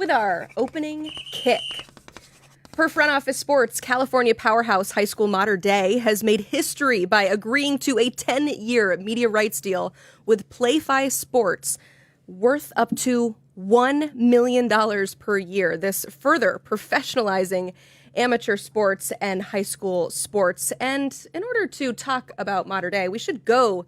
with our opening kick. Per Front Office Sports, California powerhouse High School Mater Dei has made history by agreeing to a 10-year media rights deal with Playfly Sports worth up to $1 million per year. This further professionalizing amateur sports and high school sports. And in order to talk about Mater Dei, we should go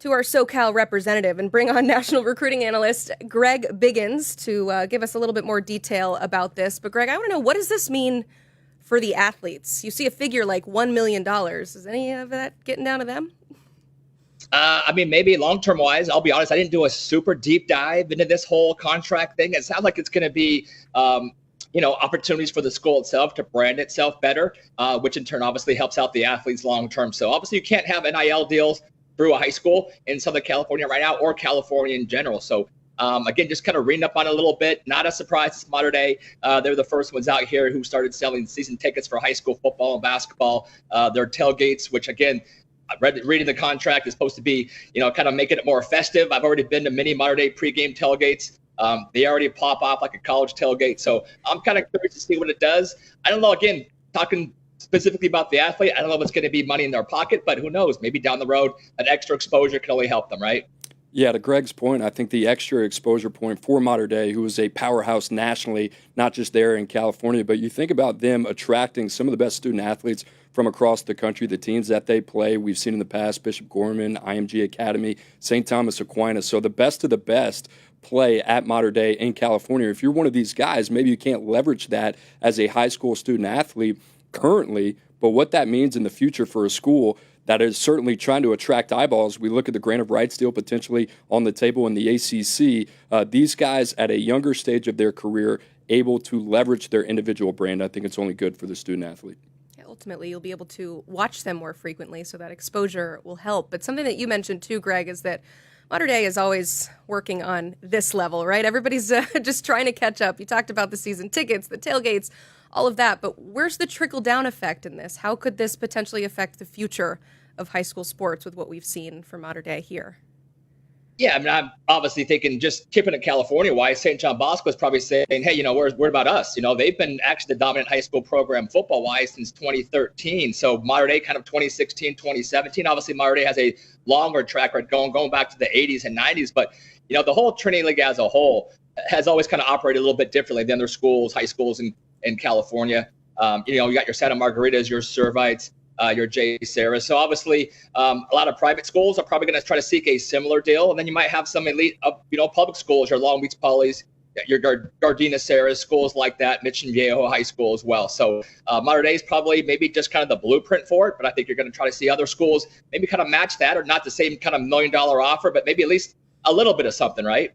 to our SoCal representative and bring on national recruiting analyst Greg Biggins to give us a little bit more detail about this. But Greg, I want to know, what does this mean for the athletes? You see a figure like $1 million. Is any of that getting down to them? Maybe long-term wise, I'll be honest, I didn't do a super deep dive into this whole contract thing. It sounds like it's going to be, opportunities for the school itself to brand itself better, which in turn obviously helps out the athletes long-term. So obviously you can't have NIL deals through a high school in Southern California right now, or California in general. So again, just kind of reading up on it a little bit. Not a surprise, it's Mater Dei. They're the first ones out here who started selling season tickets for high school football and basketball. Their tailgates, which again, reading the contract is supposed to be, kind of making it more festive. I've already been to many Mater Dei pregame tailgates. They already pop off like a college tailgate. So I'm kind of curious to see what it does. I don't know, again, talking specifically about the athlete, I don't know if it's going to be money in their pocket, but who knows? Maybe down the road, an extra exposure can only help them, right? Yeah, to Greg's point, I think the extra exposure point for Mater Dei, who is a powerhouse nationally, not just there in California, but you think about them attracting some of the best student athletes from across the country, the teams that they play. We've seen in the past Bishop Gorman, IMG Academy, St. Thomas Aquinas. So the best of the best play at Mater Dei in California. If you're one of these guys, maybe you can't leverage that as a high school student athlete currently, but what that means in the future for a school that is certainly trying to attract eyeballs. We look at the grant of rights deal potentially on the table in the ACC. These guys at a younger stage of their career able to leverage their individual brand, I think it's only good for the student athlete. Yeah, ultimately, you'll be able to watch them more frequently, so that exposure will help. But something that you mentioned too, Greg, is that Mater Dei is always working on this level, right? Everybody's just trying to catch up. You talked about the season tickets, the tailgates, all of that, but where's the trickle-down effect in this? How could this potentially affect the future of high school sports with what we've seen from Mater Dei here? Yeah, I'm obviously thinking, just keeping it California-wise, St. John Bosco is probably saying, hey, what about us? They've been actually the dominant high school program football-wise since 2013. So Mater Dei kind of 2016, 2017. Obviously, Mater Dei has a longer track record going back to the 80s and 90s. But, the whole Trinity League as a whole has always kind of operated a little bit differently than their schools, high schools in California. You got your Santa Margaritas, your Servites, your J. Sarah. So obviously, a lot of private schools are probably going to try to seek a similar deal. And then you might have some elite, public schools, your Long Beach Polys, your Gardena Sarahs, schools like that, Mission Viejo High School as well. So Mater Dei is probably maybe just kind of the blueprint for it. But I think you're going to try to see other schools maybe kind of match that, or not the same kind of $1 million offer, but maybe at least a little bit of something, right?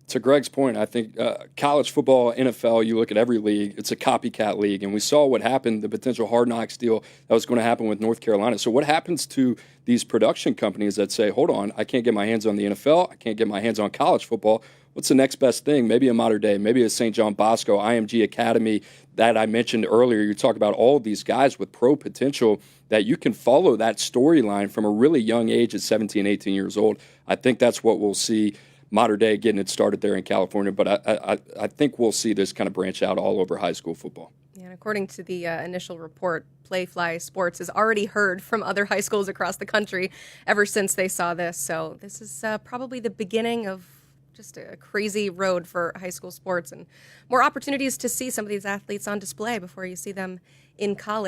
To Greg's point, I think college football, NFL, you look at every league, it's a copycat league. And we saw what happened, the potential Hard Knocks deal that was going to happen with North Carolina. So what happens to these production companies that say, hold on, I can't get my hands on the NFL, I can't get my hands on college football. What's the next best thing? Maybe a Mater Dei, maybe a St. John Bosco, IMG Academy that I mentioned earlier. You talk about all of these guys with pro potential that you can follow that storyline from a really young age at 17, 18 years old. I think that's what we'll see. Mater Dei getting it started there in California, but I think we'll see this kind of branch out all over high school football. Yeah, and according to the initial report, Playfly Sports has already heard from other high schools across the country ever since they saw this. So this is probably the beginning of just a crazy road for high school sports, and more opportunities to see some of these athletes on display before you see them in college.